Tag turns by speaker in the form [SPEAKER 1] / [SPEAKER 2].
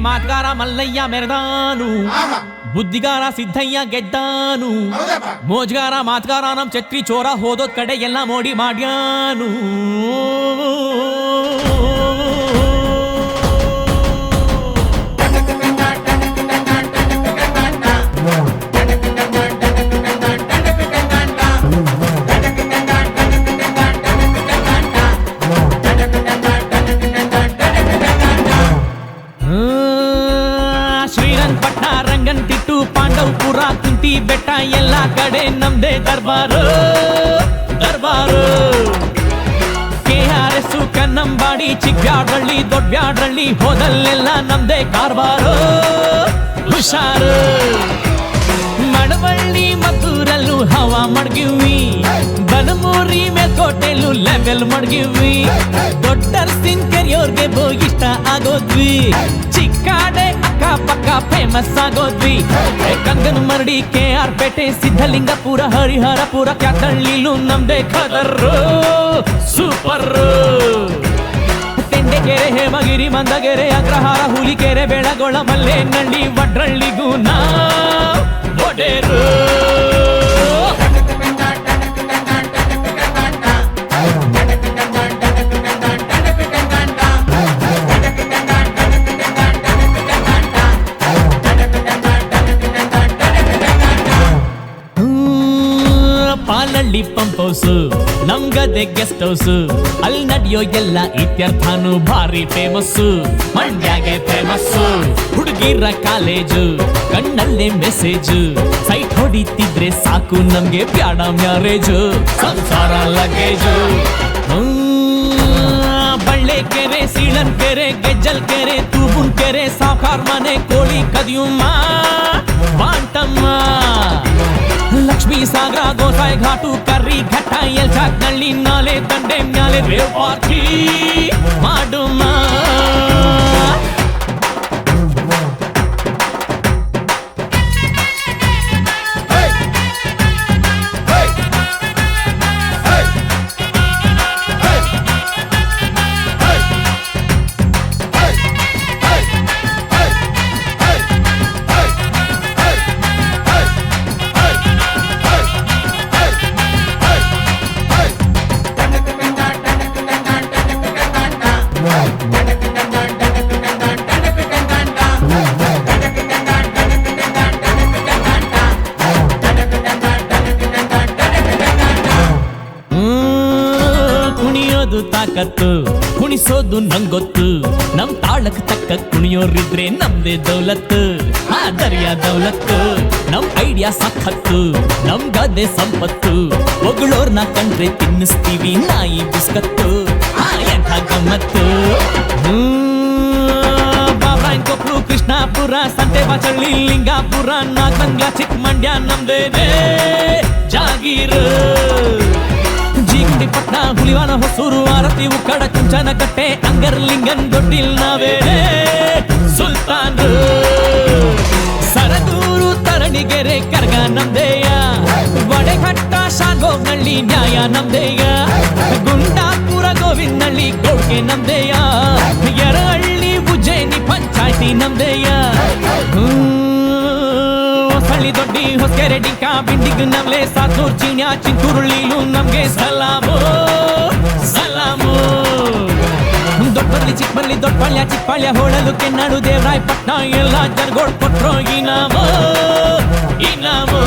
[SPEAKER 1] ಮಾತ್ಗಾರ ಮಲ್ಲಯ್ಯ ಮೆರೆದಾನು, ಬುದ್ಧಿಗಾರ ಸಿದ್ದಯ್ಯ ಗೆದ್ದಾನು, ಮೋಜ್ಗಾರ ಮಾತ್ಗಾರ ನಮ್ ಛತ್ರಿ ಚೋರ ಹೋದೋದ್ ಕಡೆ ಎಲ್ಲ ಮೋಡಿ ಮಾಡ್ಯಾನು. ಶ್ರೀರಂಗಪಟ್ಟಣ ರಂಗನತಿಟ್ಟು ಪಾಂಡವಪುರ ಕುಂತಿ ಬೆಟ್ಟ ಎಲ್ಲ ಕಡೆ ನಮ್ದೇ ದರ್ಬಾರು ದರ್ಬಾರು. KRS ಕನ್ನಂಬಾಡಿ ಚಿಕ್ಕಬ್ಯಾಡ್ರಳ್ಳಿ ದೊಡ್ಡಬ್ಯಾಡ್ರಳ್ಳಿ ಹೋದಲ್ಲೆಲ್ಲ ನಮ್ದೇ ಕಾರ್ಬಾರು ಹುಷಾರು. ಮಳವಳ್ಳಿ ಮದ್ದೂರಲ್ಲೂ ಹವಾ ಮಡ್ಗಿವಿ, ಬನಮೂರಿ ಮೇಲ್ಕೋಟೆಲ್ಲೂ ಲೆವೆಲ್ ಮಡ್ಗಿವಿ, ದೊಡ್ಡರ್ಸಿನ್ ಕೆರಿಯೋರ್ಗೆ ಇಷ್ಟ ಆಗೋದ್ವಿ, ಚಿಕ್ಕಾಡೆ ಅಕ್ಕಪಕ್ಕ ಫೇಮಸ್ ಆಗೋದ್ವಿ. ಕಂಗನ ಮರಡಿ KR ಪೇಟೆ ಸಿದ್ಧಲಿಂಗಪುರ ಹರಿಹರಪುರ ಕ್ಯಾತಳ್ಳಿಲೂ ನಮ್ದೇ ಖದರ್ರು ಸೂಪರ್. ತೆಂಡೆಕೆರೆ ಹೇಮಗಿರಿ ಮಂದಗೆರೆ ಅಗ್ರಹಾರ ಹುಲಿಕೆರೆ ಬೆಳಗೊಳ ಮಲ್ಲೇನಹಳ್ಳಿ ವಡ್ರಳ್ಳಿಗೂ ನಾವ್ ಒಡೆರು. ಪಾಲಳ್ಳಿ ಪಂಪ್ ಹೌಸ್ ನಮ್ಗದೆ ಗೆಸ್ಟ್ ಹೌಸ್, ಅಲ್ಲಿ ನಡೆಯೋ ಎಲ್ಲ ಇತ್ಯರ್ಥನು ಭಾರಿ ಫೇಮಸ್. ಮಂಡ್ಯಾಗೆ ಫೇಮಸ್ ಹುಡುಗಿರ ಕಾಲೇಜು, ಕಣ್ಣಲ್ಲೇ ಮೆಸೇಜ್, ಸೈಟ್ ಹೊಡಿತಿದ್ರೆ ಸಾಕು ನಮ್ಗೆ ಬ್ಯಾಡ ಮ್ಯಾರೇಜು, ಸಂಸಾರ ಲಗೇಜು. ಬಳ್ಳೆಕೆರೆ ಸೀಳನ್ಕೆರೆ ಗೆಜ್ಜಲ್ ಕೆರೆ ತೂಬುನ್ ಕೆರೆ ಸಾವ್ಕಾರ್ ಮನೆ ಕೋಳಿ ಕದಿಯುಮ್ಮ ಬಾಂಟಮ್ಮ. ಲಕ್ಷ್ಮೀ ಸಾಗರ ಗೋಸಾಯಿ ಘಾಟು ಕರ್ರಿ ಘಟ್ಟ ಎಲ್ಚಾಕ್ನಳ್ಳಿ ನಾಲೆ ದಂಡೆ ಮ್ಯಾಲೆ ರೇವ್ ಪಾರ್ಟಿ ಮಾಡುಮ್ಮ. ಕುಣಿಯೋದು ತಾಕತ್ತು, ಕುಣಿಸೋದು ನಂಗೊತ್ತು, ನಮ್ ತಾಳಕ್ ತಕ್ಕ ಕುಣಿಯೋರಿದ್ರೆ ನಮ್ದೇ ದೌಲತ್ತು. ದರ್ಯಾ ದೌಲತ್ತು ನಮ್ ಐಡಿಯಾ ಸಖತ್ತು, ನಮ್ ಗದ್ದೆ ಸಂಪತ್ತು, ಒಗಳೋರ್ನ ಕಂಡ್ರೆ ತಿನ್ನಿಸ್ತೀವಿ ನಾಯಿ ಬಿಸ್ಕತ್ತು. ಎಂಥ ಗಮ್ಮತ್ತು. ಬಾಬ್ರಾಯನ್ಕೊಪ್ರು ಕೃಷ್ಣಾಪುರ ಸಂತೆ ಬಾಚಳ್ಳಿ ಲಿಂಗಾಪುರ ನಾಗಮಂಗ್ಲ ಚಿಕ್ಕಮಂಡ್ಯ ನಮ್ದೇನೆ ಜಾಗೀರು. ಜೀಗುಂಡಿಪಟ್ನ ಹುಲಿವಾನ ಹೊಸೂರು ಆರತಿ ಉಕ್ಕಡ ಕುಂಚನ ಕಟ್ಟೆ ಅಂಗರ್ಲಿಂಗನ್ ದೊಡ್ಡಿಲ್ ನಾವೇ ಸುಲ್ತಾನ್. ಸರದೂರು ತರಣಿಗೆರೆ ಕರ್ಗ ನಮ್ದೇಯ, ವಡೆಘಟ್ಟ ಶಾಗೋಗ್ನಳ್ಳಿ ನ್ಯಾಯ ನಮ್ದೇಯ, ಗುಂಡಾಪುರ ಗೋವಿಂದಳ್ಳಿ ಕೊಡ್ಗೆ ನಮ್ದೇಯ, ಯರಹಳ್ಳಿ ಉಜ್ಜಯಿನಿ ಪಂಚಾಯ್ತಿ ನಮ್ದೇಯ. ಹೊಸಳ್ಳಿ ದೊಡ್ಡಿ ಹೊಸಕೆರೆ ಡಿಂಕ ಬಿಂಡಿಗ್ ನಮ್ಲೆ ಸಾತೂರ್ ಚೀಣ್ಯ ಚಿಂತೂರುಳ್ಳಿಲೂ ನಮ್ಗೆ ಸಲಾಮು ಸಲಾಮು. ದೊಡ್ಡಬರ್ಲಿ ಚಿಕ್ಕಬರ್ಲಿ ದೊಡ್ಡಪಾಳ್ಯ ಚಿಕ್ಕಪಾಳ್ಯ ಹೋಳಲು ಕೆನ್ನಾಡು ದೇವರಾಯಪಟ್ಟಣ ಎಲ್ಲ ಜನಗೋಳ್ ಕೊಟ್ರೋ ಇನಾಮು ಇನಾಮು.